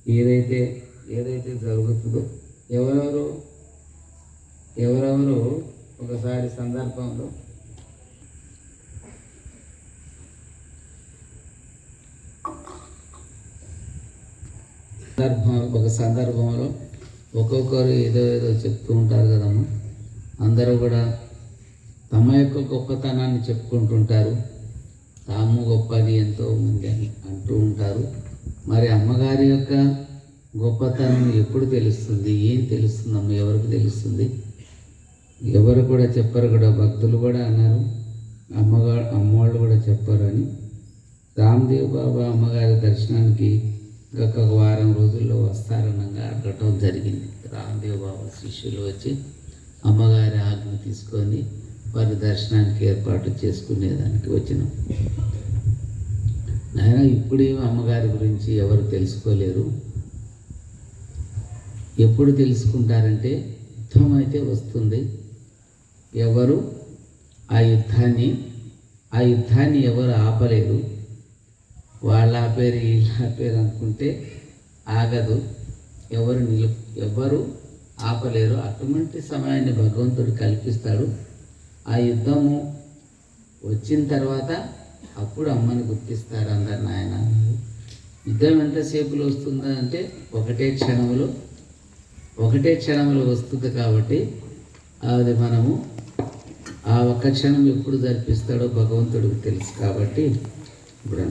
ఏదైతే ఏదైతే జరుగుతుందో ఎవరెవరు ఒకసారి సందర్భంలో ఒక సందర్భంలో ఒక్కొక్కరు ఏదో చెప్తూ ఉంటారు కదమ్మా. అందరూ కూడా తమ యొక్క గొప్పతనాన్ని చెప్పుకుంటుంటారు. తాము గొప్పది ఎంతో ఉంది అని అంటూ ఉంటారు. మరి అమ్మగారి యొక్క గొప్పతనం ఎప్పుడు తెలుస్తుంది? ఏం తెలుస్తుందమ్మ? ఎవరికి తెలుస్తుంది? ఎవరు కూడా చెప్పరు కూడా. భక్తులు కూడా అన్నారు, అమ్మవాళ్ళు కూడా చెప్పరు అని. రామ్దేవ్ బాబా అమ్మగారి దర్శనానికి ఒక వారం రోజుల్లో వస్తారనగా అడగటం జరిగింది. రామ్దేవ్ బాబా శిష్యులు వచ్చి అమ్మగారి ఆజ్ఞ తీసుకొని వారి దర్శనానికి ఏర్పాటు చేసుకునేదానికి వచ్చినాం. నాయన ఇప్పుడు అమ్మగారి గురించి ఎవరు తెలుసుకోలేరు. ఎప్పుడు తెలుసుకుంటారంటే యుద్ధం అయితే వస్తుంది. ఎవరు ఆ యుద్ధాన్ని ఎవరు ఆపలేరు. వాళ్ళ ఆపేరు వీళ్ళ ఆపేరు అనుకుంటే ఆగదు. ఎవరు ఆపలేరు. అటువంటి సమయాన్ని భగవంతుడు కల్పిస్తాడు. ఆ యుద్ధము వచ్చిన తర్వాత అప్పుడు అమ్మని గుర్తిస్తారు అందరు. నాయన యుద్ధం ఎంతసేపులో వస్తుందా అంటే ఒకటే క్షణంలో వస్తుంది. కాబట్టి అది మనము ఆ ఒక్క క్షణం ఎప్పుడు జరిపిస్తాడో భగవంతుడికి తెలుసు. కాబట్టి ఇప్పుడు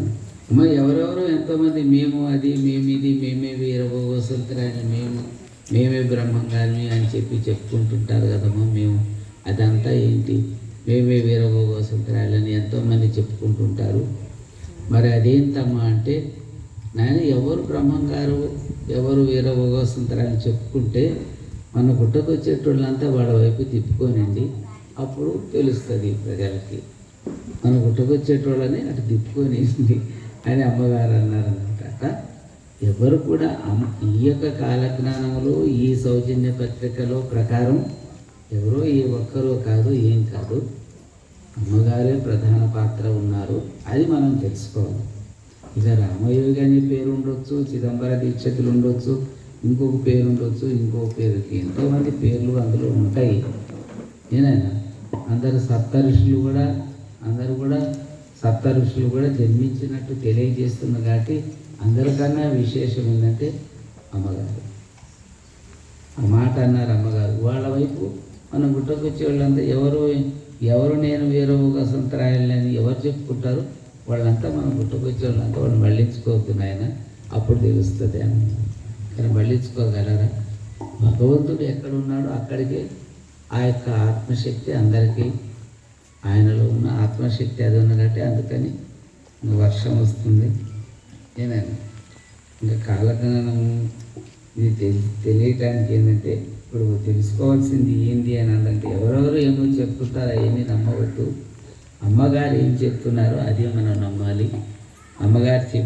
అమ్మ ఎవరెవరో ఎంతోమంది మేము అది మేమిది మేమే వీరభోగవసంతరాయని మేమే బ్రహ్మంగారిని అని చెప్పుకుంటుంటారు కదమ్మా. మేము అదంతా ఏంటి? మేమే వీరభోగవసంతరాయలని ఎంతోమంది చెప్పుకుంటుంటారు. మరి అదేంటమ్మా అంటే నాయన ఎవరు బ్రహ్మంగారు ఎవరు వీరభోగవసంతరాయని చెప్పుకుంటే మన గుట్టకొచ్చేటోళ్ళంతా వాళ్ళ వైపు తిప్పుకోనండి. అప్పుడు తెలుస్తుంది ప్రజలకి. మన గుట్టకొచ్చేటోళ్ళని అటు తిప్పుకొనేసింది అని అమ్మగారు అన్నారన్నమాట. ఎవరు కూడా ఈ యొక్క కాలజ్ఞానంలో ఈ సౌజన్య పత్రికలో ప్రకారం ఎవరో ఏ ఒక్కరో కాదు, ఏం కాదు, అమ్మగారే ప్రధాన పాత్ర ఉన్నారు. అది మనం తెలుసుకోవాలి. ఇక రామయోగి అనే పేరు ఉండొచ్చు, చిదంబర దీక్షతులు ఉండొచ్చు, ఇంకొక పేరు ఉండొచ్చు, ఇంకొక పేరుకి ఎంతోమంది పేర్లు అందులో ఉంటాయి. ఏనైనా అందరు సప్త ఋషులు కూడా జన్మించినట్టు తెలియజేస్తున్న కాబట్టి అందరికన్నా విశేషం ఏంటంటే అమ్మగారు. ఆ మాట అన్నారు అమ్మగారు. వాళ్ళ వైపు మనం గుట్టకొచ్చే వాళ్ళంతా ఎవరు నేను వీరభోగవసంతరాయలని ఎవరు చెప్పుకుంటారు వాళ్ళంతా మనం గుట్టకొచ్చే వాళ్ళంతా వాళ్ళు మళ్ళించుకోవద్దు నాయన, అప్పుడు తెలుస్తుంది అని. కానీ మళ్ళించుకోగలరా? భగవంతుడు ఎక్కడున్నాడో అక్కడికి ఆ యొక్క ఆత్మశక్తి అందరికీ, ఆయనలో ఉన్న ఆత్మశక్తి అది ఉన్నదంటే అందుకని వర్షం వస్తుంది. ఏనైనా ఇంకా కాలజ్ఞానము ఇది తెలియటానికి ఏంటంటే ఇప్పుడు తెలుసుకోవాల్సింది ఏంటి అని అంటే ఎవరెవరు ఏమో చెప్తుంటారో అవన్నీ నమ్మవద్దు. అమ్మగారు ఏం చెప్తున్నారో అదే మనం నమ్మాలి. అమ్మగారు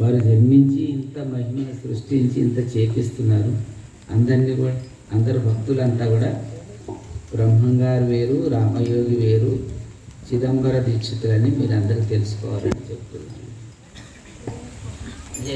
వారు జన్మించి ఇంత మహిమను సృష్టించి ఇంత చేపిస్తున్నారు. అందరు భక్తులంతా కూడా బ్రహ్మంగారు వేరు, రామయోగి వేరు, చిదంబర దీక్షితులని మీరు అందరూ తెలుసుకోవాలని చెప్తున్నారు.